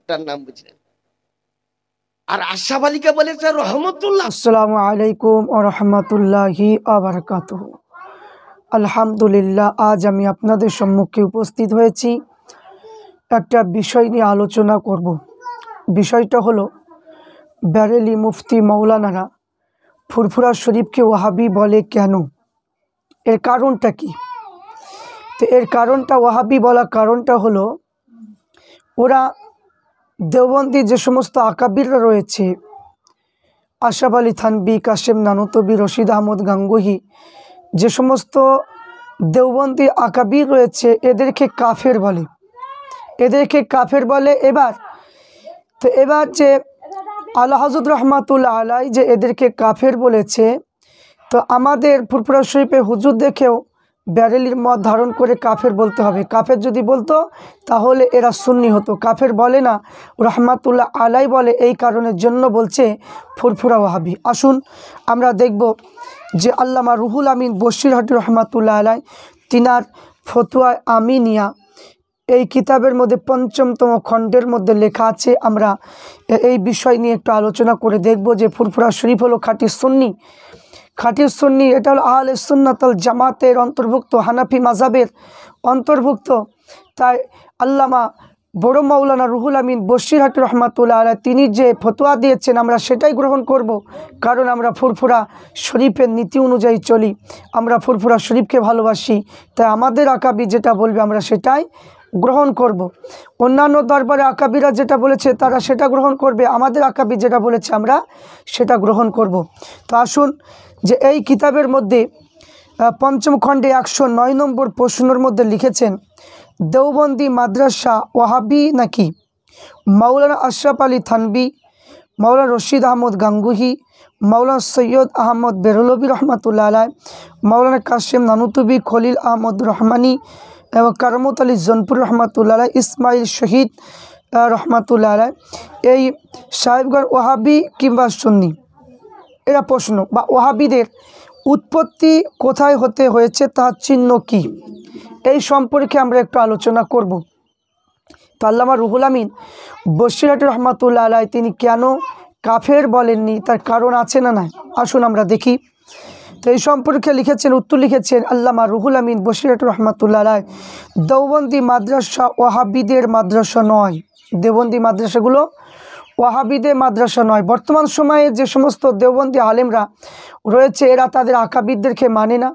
লোকটার নাম বুঝলেন। আর আশরাফ আলীকে বলেছে রহমতুল্লাহ। আসসালামু আলাইকুম ওয়া রাহমাতুল্লাহি ওয়া বারাকাতুহু। আলহামদুলিল্লাহ, আজ আমি আপনাদের সম্মুখে উপস্থিত হয়েছি একটা বিষয় নিয়ে আলোচনা করব। বিষয়টা হলো বেরেলি মুফতি মৌলানারা ফুরফুরা শরীফকে ওয়াহাবি বলে কেন, এর কারণটা কি? তো এর কারণটা, ওয়াহাবি বলার কারণটা হলো ওরা দেওবন্দি যে সমস্ত আকাবিররা রয়েছে, আশরাফ আলী থানভী, কাশেম নানুতবি, রশিদ আহমদ গাঙ্গুহি, যে সমস্ত দেওবন্দি আকাবির রয়েছে এদেরকে কাফের বলে, এদেরকে কাফের বলে। এবার যে আলা হযরত রহমাতুল্লাহ আলাই যে এদেরকে কাফের বলেছে, তো আমাদের ফুরফুরা শরীফে হুজুর দেখেও বেরেলির মত ধারণ করে কাফের বলতে হবে। কাফের যদি বলতো তাহলে এরা সুন্নি হতো। কাফের বলে না, রহমাতুল্লাহ আলাই বলে, এই কারণের জন্য বলছে ফুরফুরা ওয়াহাবি। আসুন আমরা দেখব যে আল্লামা রুহুল আমিন বশিরহাটি রহমাতুল্লাহ আলাই তিনার ফতোয়া আমিনিয়া এই কিতাবের মধ্যে ৫ম খণ্ডের মধ্যে লেখা আছে। আমরা এই বিষয় নিয়ে একটু আলোচনা করে দেখব যে ফুরফুরা শরীফ হলো খাঁটি সুন্নি। খাঁটি সুন্নি এটা হলো আহলে সুন্নাত ওয়াল জামাতের অন্তর্ভুক্ত, হানাফি মাযহাবের অন্তর্ভুক্ত। তাই আল্লামা বড় মাওলানা রুহুল আমিন বশিরহাটি রহমাতুল্লাহ আলাইহ তিনি যে ফতোয়া দিয়েছেন আমরা সেটাই গ্রহণ করব, কারণ আমরা ফুরফুরা শরীফের নীতি অনুযায়ী চলি, আমরা ফুরফুরা শরীফকে ভালোবাসি। তাই আমাদের আকাবি যেটা বলবে আমরা সেটাই গ্রহণ করব। অন্যান্য দরবারে আকাবিরা যেটা বলেছে তারা সেটা গ্রহণ করবে, আমাদের আকাবি যেটা বলেছে আমরা সেটা গ্রহণ করব। তো আসুন যে এই কিতাবের মধ্যে ৫ম খণ্ডে ১০৯ নম্বর প্রশ্নের মধ্যে লিখেছেন, দেওবন্দি মাদ্রাসা ওয়াহাবি নাকি? মাওলানা আশরাফ আলী থানভী, মাওলানা রশিদ আহমদ গাঙ্গুহি, মাওলানা সৈয়দ আহমদ বেরলভী রহমাতুল্লাহ আলাইহ, মাওলানা কাশেম নানুতবি, খলিল আহমদ রহমানি এবং কারামত আলী জনপুর রহমাতুল্লাহ আলাইহ, ইসমাইল শহীদ রহমাতুল্লাহ আলাইহ, এই সাহেবগণ ওয়াহাবি কিংবা সুন্নি? এরা প্রশ্ন, বা ওয়াহাবিদের উৎপত্তি কোথায় হতে হয়েছে, তার চিহ্ন কি, এই সম্পর্কে আমরা একটু আলোচনা করব। তো আল্লামা রুহুল আমিন বশিরহাটি রহমাতুল্লাহ আলাইহ তিনি কেন কাফের বলেননি, তার কারণ আছে না নাই? আসুন আমরা দেখি। তো এই সম্পর্কে লিখেছেন, উত্তর লিখেছেন আল্লামা রুহুল আমিন বশিরহাটি রহমাতুল্লাহ আলাইহ, দেওবন্দি মাদ্রাসা ওয়াহাবিদের মাদ্রাসা নয়। দেওবন্দি মাদ্রাসাগুলো ওয়াহাবিদের মাদ্রাসা নয়। বর্তমান সময়ে যে সমস্ত দেওবন্দি আলেমরা রয়েছে এরা তাদের আকাবিরদেরকে মানে না,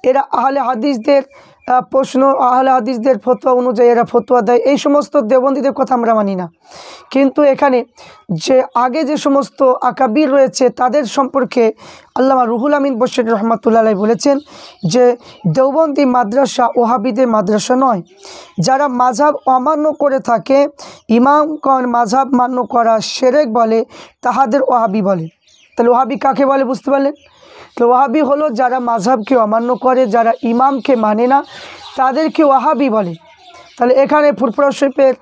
এরা আহলে হাদিসদের প্রশ্ন, আহলে হাদিসদের ফতোয়া অনুযায়ী এরা ফতোয়া দেয়। এই সমস্ত দেওবন্দীদের কথা আমরা মানি না। কিন্তু এখানে যে আগে যে সমস্ত আকাবির রয়েছে তাদের সম্পর্কে আল্লামা রুহুল আমিন বশিরহাটি রহমাতুল্লাহ আলাইহ বলেছেন যে দেওবন্দি মাদ্রাসা ওয়াহাবিদের মাদ্রাসা নয়। যারা মাযহাব অমান্য করে থাকে, ইমামগণ মাযহাব মান্য করা শিরক বলে, তাহাদের ওয়াহাবি বলে। তাহলে ওয়াহাবি কাকে বলে বুঝতে পারলেন? তো ওয়াহাবি হলো যারা মাযহাবকে অমান্য করে, যারা ইমামকে মানে না, তাদেরকে ওয়াহাবি বলে। তাহলে এখানে ফুরফুরা শরীফের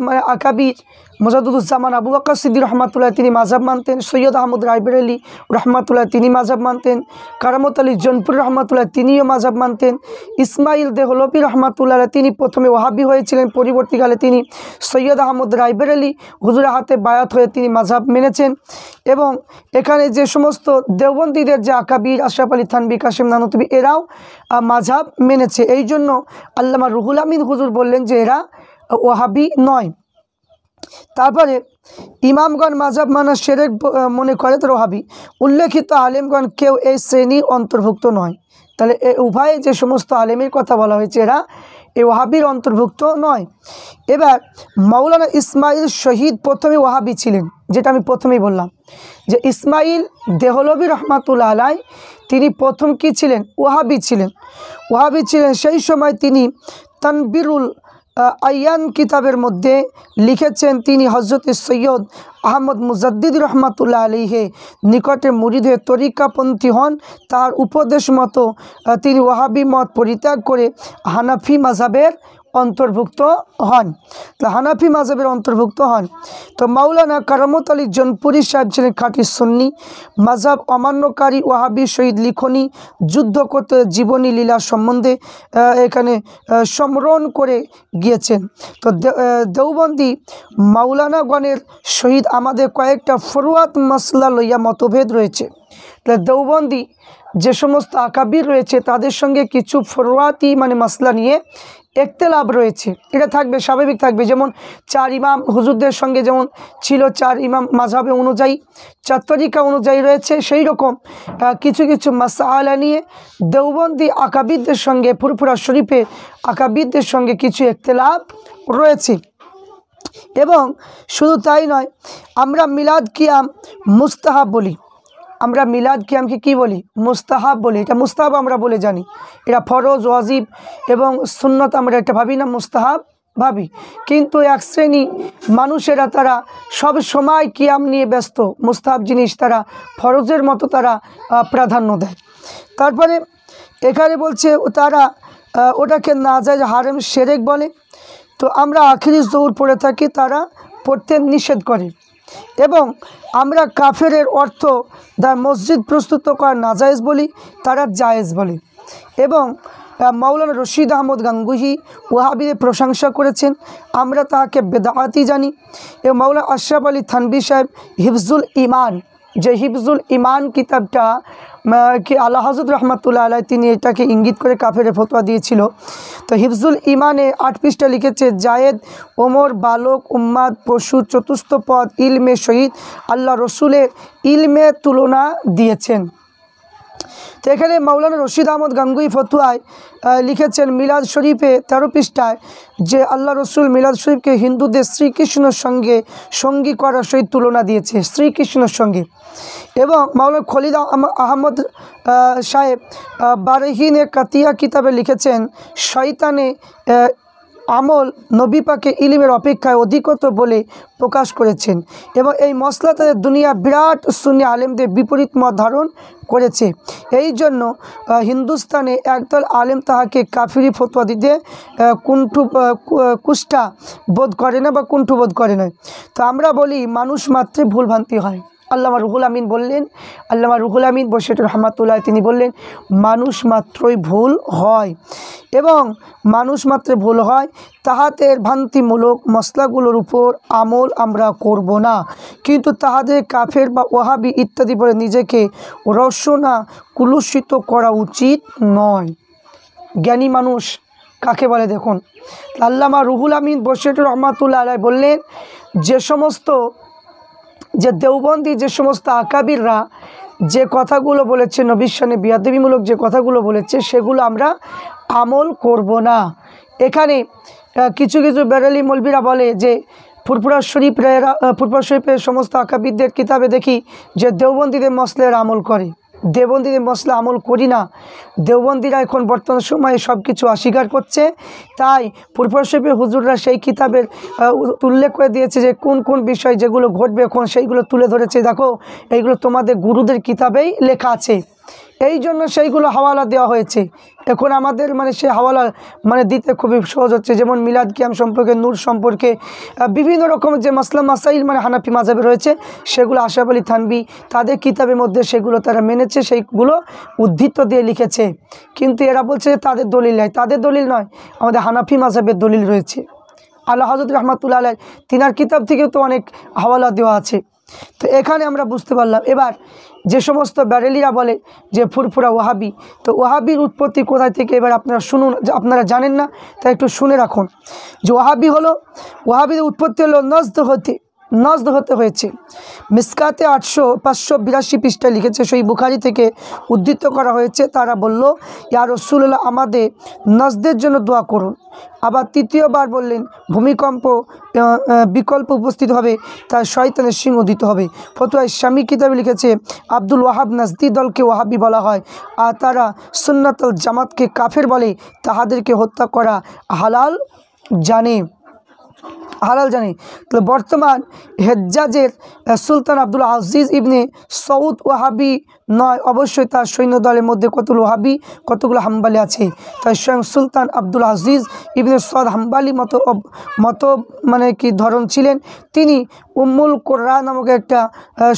মানে আকাবির মুজাদ্দিদুজ্জামান আবু বকর সিদ্দিক রহমাতুল্লাহ তিনি মাযহাব মানতেন, সৈয়দ আহমদ রায়বেরেলি রহমাতুল্লাহ তিনি মাযহাব মানতেন, কারামত আলী জনপুর রহমাতুল্লাহ তিনিও মাযহাব মানতেন, ইসমাইল দেহলভী রহমাতুল্লাহ তিনি প্রথমে ওয়াহাবি হয়েছিলেন, পরবর্তীকালে তিনি সৈয়দ আহমদ রায়বেরেলি হুজুরের হাতে বায়াত হয়ে তিনি মাযহাব মেনেছেন। এবং এখানে যে সমস্ত দেওবন্দীদের যে আকাবির আশরাফ আলী থানভী, কাশেম নানুতবি এরাও মাযহাব মেনেছে। এই জন্য আল্লামা রুহুল আমিন হুজুর বললেন যে এরা ওয়াহাবি নয়। তারপরে ইমামগণ মাযহাব মানা শিরক মনে করে তো ওয়াহাবি। উল্লেখিত আলেমগণ কেউ এই শ্রেণীর অন্তর্ভুক্ত নয়। তাহলে উভয়ে যে সমস্ত আলেমের কথা বলা হয়েছে এরা এই ওয়াহাবির অন্তর্ভুক্ত নয়। এবার মাওলানা ইসমাইল শহীদ প্রথমে ওয়াহাবি ছিলেন, যেটা আমি প্রথমেই বললাম যে ইসমাইল দেহলভী রহমাতুল্লাহ আলাইহ তিনি প্রথম কি ছিলেন? ওয়াহাবি ছিলেন। ওয়াহাবি ছিলেন সেই সময় তিনি তানবিরুল আয়ান কিতাবের মধ্যে লিখেছেন তিনি হযরত সৈয়দ আহমদ মুজাদ্দিদ রহমাতুল্লাহ আলাইহি নিকটে মুরিদ হয়ে তরিকাপন্থী হন। তার উপদেশ মতো তিনি ওয়াহাবি মত পরিত্যাগ করে হানাফি মাযহাবের অন্তর্ভুক্ত হন, তো হানাফি মাযহাবের অন্তর্ভুক্ত হন। তো মাওলানা কারামত আলী জনপুরি সাহেব ছিলেন খাঁটি সুন্নি, মাযহাব অমান্যকারী ওয়াহাবি শহীদ লিখনি যুদ্ধ করতে জীবনী লীলা সম্বন্ধে এখানে সমরণ করে গিয়েছেন। তো দেওবন্দি মাওলানাগণের শহীদ আমাদের কয়েকটা ফরওয়াত মাসলা লইয়া মতভেদ রয়েছে। দেওবন্দি যে সমস্ত আকাবির রয়েছে তাদের সঙ্গে কিছু ফরওয়াতি মানে মাসলা নিয়ে ইখতিলাফ রয়েছে, এটা থাকবে, স্বাভাবিক থাকবে। যেমন 4 ইমাম হুজুরদের সঙ্গে যেমন ছিল 4 ইমাম মাযহাবে অনুযায়ী 4 তরিকা অনুযায়ী রয়েছে, সেই রকম কিছু কিছু মাসআলা নিয়ে দেওবন্দি আকাবিরদের সঙ্গে ফুরফুরা শরীফে আকাবিরদের সঙ্গে কিছু ইখতিলাফ রয়েছে। এবং শুধু তাই নয়, আমরা মিলাদ কিয়াম মুস্তাহাব বলি, আমরা মিলাদ কিয়ামকে কী বলি? মুস্তাহাব বলি। এটা মুস্তাহাব আমরা বলে জানি, এটা ফরজ ওয়াজিব এবং সুন্নত আমরা এটা ভাবি না, মুস্তাহাব ভাবি। কিন্তু এক শ্রেণী মানুষেরা তারা সব সময় কিয়াম নিয়ে ব্যস্ত, মুস্তাহাব জিনিস তারা ফরজের মতো তারা প্রাধান্য দেয়। তারপরে এখানে বলছে তারা ওটাকে নাজায়েজ হারাম শিরক বলে। তো আমরা আখিরি জোহর পড়ে থাকি, তারা পড়তে নিষেধ করে। এবং আমরা কাফেরের অর্থ দা মসজিদ প্রস্তুত করা নাজায়েজ বলি, তারা জায়েজ বলে। এবং মাওলানা রশিদ আহমদ গাঙ্গুহি ওয়াহাবিদের প্রশংসা করেছেন, আমরা তাকে বেদাআতি জানি। এবং মাওলানা আশরাফ আলী থানভী সাহেব হিফজুল ইমান, যে হিফজুল ইমান কিতাবটা কি আল্লাহ হযরত রহমাতুল্লাহ আলাইহি তিনি এটাকে ইঙ্গিত করে কাফেরের ফতোয়া দিয়েছিল। তো হিফজুল ইমানে 8 পৃষ্ঠা লিখেছে, জায়েদ, ওমর, বালক, উম্মাদ, পশু, চতুস্থ পদ, ইলমে শহীদ আল্লাহ রসুলের ইলমে তুলনা দিয়েছেন। তো এখানে মাওলানা রশিদ আহমদ গাঙ্গুহি ফতোয়ায় লিখেছেন মিলাদ শরীফে 13 পৃষ্ঠায় যে আল্লাহ রসুল মিলাদ শরীফকে হিন্দুদের শ্রীকৃষ্ণের সঙ্গে সঙ্গী করার সহিত তুলনা দিয়েছে, শ্রীকৃষ্ণের সঙ্গে। এবং মাওলানা খলিল আহমদ সাহেব বারহিনে কাতিয়া কিতাবে লিখেছেন, শয়তানে আমল নবী পাকে ইলমের অপেক্ষায় অধিকতর বলে প্রকাশ করেছেন। এবং এই মসলা তাদের দুনিয়া বিরাট সুন্নি আলেমদের বিপরীত মত ধারণ করেছে। এই জন্য হিন্দুস্তানে একদল আলেম তাহাকে কাফিরি ফতোয়া দিতে কুষ্ঠা বোধ করে না বা কুণ্ঠ বোধ করে না। তো আমরা বলি মানুষ মাত্রে ভুলভ্রান্তি হয়। আল্লামা রুহুল আমিন বললেন, আল্লামা রুহুল আমিন বশির রহমাতুল্লাহ তিনি বললেন মানুষ মাত্রই ভুল হয়, এবং মানুষ মাত্রে ভুল হয় তাহাদের ভ্রান্তিমূলক মশলাগুলোর উপর আমল আমরা করব না। কিন্তু তাহাদের কাফের বা ওয়াহাবি ইত্যাদি বলে নিজেকে রসনা কুলুষিত করা উচিত নয়। জ্ঞানী মানুষ কাকে বলে দেখুন, আল্লামা রুহুল আমিন বশির রহমাতুল্লাহ আলাইহি বললেন যে দেওবন্দি যে সমস্ত আকাবিররা যে কথাগুলো বলেছে, নবীর শানে বিয়াদবিমূলক যে কথাগুলো বলেছে, সেগুলো আমরা আমল করব না। এখানে কিছু কিছু বেরেলি মৌলবীরা বলে যে ফুরফুরা শরীফের সমস্ত আকাবিরদের কিতাবে দেখি যে দেওবন্দিদের মসলার আমল করে, দেওবন্দিদের মসলা আমল করি না। দেওবন্দিরা এখন বর্তমান সময়ে সব কিছু অস্বীকার করছে, তাই ফুরফুরা শরীফের হুজুররা সেই কিতাবের উল্লেখ করে দিয়েছে যে কোন কোন বিষয় যেগুলো ঘটবে এখন সেইগুলো তুলে ধরেছে, দেখো এইগুলো তোমাদের গুরুদের কিতাবেই লেখা আছে, এই জন্য সেইগুলো হাওয়ালা দেওয়া হয়েছে। এখন আমাদের মানে সে হাওয়ালা মানে দিতে খুবই সহজ হচ্ছে। যেমন মিলাদ কিয়াম সম্পর্কে, নূর সম্পর্কে বিভিন্ন রকমের যে মাসলা মাসাইল মানে হানাফি মাযহাবে রয়েছে, সেগুলো আশরাফ আলী থানভী তাদের কিতাবের মধ্যে সেগুলো তারা মেনেছে, সেইগুলো উদ্ধৃত দিয়ে লিখেছে। কিন্তু এরা বলছে যে তাদের দলিল নয়, তাদের দলিল নয়, আমাদের হানাফি মাযহাবের দলিল রয়েছে। আল্লাহ হযরত রহমাতুল্লাহ আলাইহি তিনার কিতাব থেকেও তো অনেক হাওয়ালা দেওয়া আছে। তো এখানে আমরা বুঝতে পারলাম। এবার যে সমস্ত ব্যারেলিরা বলে যে ফুরফুরা ওয়াহাবি, তো ওয়াহাবির উৎপত্তি কোথায় থেকে এবার আপনারা শুনুন, আপনারা জানেন না তাই একটু শুনে রাখুন। যে ওয়াহাবির উৎপত্তি হলো নজদ হতে হয়েছে। মিসকাতে 582 পৃষ্ঠায় লিখেছে, সেই বুখারি থেকে উদ্ধৃত করা হয়েছে। তারা বলল, ইয়া রাসূলুল্লাহ আমাদের নজদের জন্য দোয়া করুন। আবার তৃতীয়বার বললেন, ভূমিকম্প বিকল্প উপস্থিত হবে, তার শয়তানের সিংহ দিতে হবে। ফতোয়া ইসলামী কিতাবে লিখেছে, আব্দুল ওয়াহাব নাজদি দলকে ওয়াহাবি বলা হয়, আর তারা সুন্নাতুল জামাতকে কাফের বলে, তাহাদেরকে হত্যা করা হালাল জানে। তো বর্তমান হেজ্জাজের সুলতান আব্দুল আজিজ ইবনে সৌদ ওয়াহাবি নয়, অবশ্যই তার সৈন্য দলের মধ্যে কতগুলো ওয়াহাবি কতগুলো হাম্বালি আছে। তাই স্বয়ং সুলতান আব্দুল আজিজ ইবনে সৌদ হাম্বালি মতো মানে কি ধরন ছিলেন। তিনি উম্মুল কোরআন নামক একটা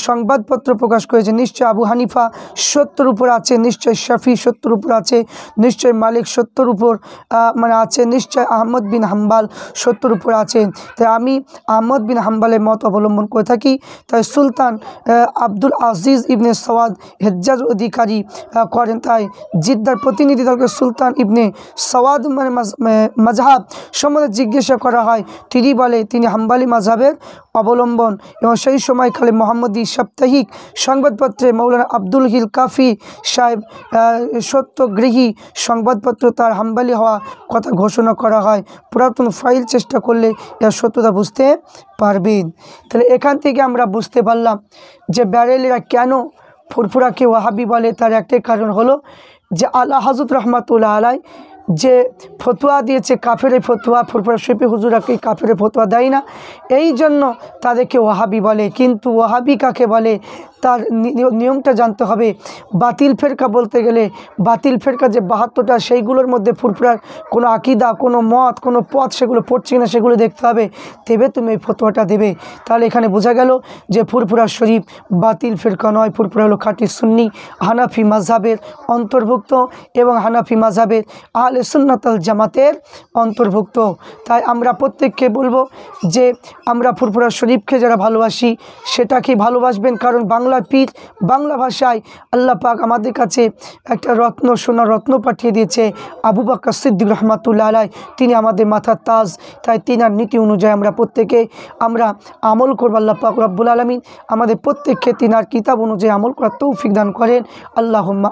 সংবাদপত্র প্রকাশ করেছেন। নিশ্চয় আবু হানিফা সত্যের উপর আছে, নিশ্চয় শাফি সত্যের উপর আছে, নিশ্চয় মালিক সত্যের উপর মানে আছে, নিশ্চয় আহমদ বিন হাম্বাল সত্যের উপর আছেন। তাই আমি আহমদ বিন হাম্বালের মত অবলম্বন করে থাকি। তাই সুলতান আব্দুল আজিজ ইবনে সওয়াদ হেজ্জাজ অধিকারী করেন। তাই জিদ্দার প্রতিনিধি দলকে সুলতান ইবনে সওয়াদ মানে মাযহাব সম্বন্ধে জিজ্ঞাসা করা হয়। তিনি বলে তিনি হাম্বালি মাযহাবের অবলম্বন। এবং সেই সময়কালে মোহাম্মদী সাপ্তাহিক সংবাদপত্রে মৌলানা আব্দুল হিল কাফি সাহেব সত্যগৃহী সংবাদপত্র তার হাম্বালি হওয়া কথা ঘোষণা করা হয়। পুরাতন ফাইল চেষ্টা করলে এর সত্যতা বুঝতে পারবেন। তাহলে এখান থেকে আমরা বুঝতে পারলাম যে ব্যারেলিরা কেন ফুরফুরাকে ওয়াহাবি বলে। তার একটাই কারণ হলো যে আলা হযরত রহমাতুল্লাহ আলাই যে ফতোয়া দিয়েছে কাফের ফতোয়া, ফুরফুরা শফি হুজুরাকে কাফের ফতোয়া দেয় না, এই জন্য তাদেরকে ওয়াহাবি বলে। কিন্তু ওয়াহাবি কাকে বলে তার নিয়মটা জানতে হবে। বাতিল ফেরকা বলতে গেলে বাতিল ফেরকা যে 72টা সেইগুলোর মধ্যে ফুরফুরার কোনো আকিদা, কোনো মত, কোনো পথ সেগুলো পড়ছে কিনা সেগুলো দেখতে হবে, তবে তুমি এই ফতোয়াটা দেবে। তাহলে এখানে বোঝা গেল যে ফুরফুরা শরীফ বাতিল ফেরকা নয়, ফুরফুরা হলো খাঁটি সুন্নি হানাফি মাযহাবের অন্তর্ভুক্ত এবং হানাফি মাযহাবের আহলে সুন্নাত ওয়াল জামাতের অন্তর্ভুক্ত। তাই আমরা প্রত্যেককে বলবো যে আমরা ফুরফুরা শরীফকে যারা ভালোবাসি সেটাকে ভালোবাসবেন, কারণ বাংলা পীর, বাংলা ভাষায় আল্লাহ পাক আমাদের কাছে একটা রত্ন, সোনার রত্ন পাঠিয়ে দিয়েছে আবু বকর সিদ্দিক রহমাতুল্লাহ আলাইহি। তিনি আমাদের মাথার তাজ। তাই তিনার নীতি অনুযায়ী আমরা প্রত্যেকে আমরা আমল করব। আল্লাহ পাক রব্বুল আলামিন আমাদের প্রত্যেককে তিনার কিতাব অনুযায়ী আমল করার তৌফিক দান করেন। আল্লাহুম্মা।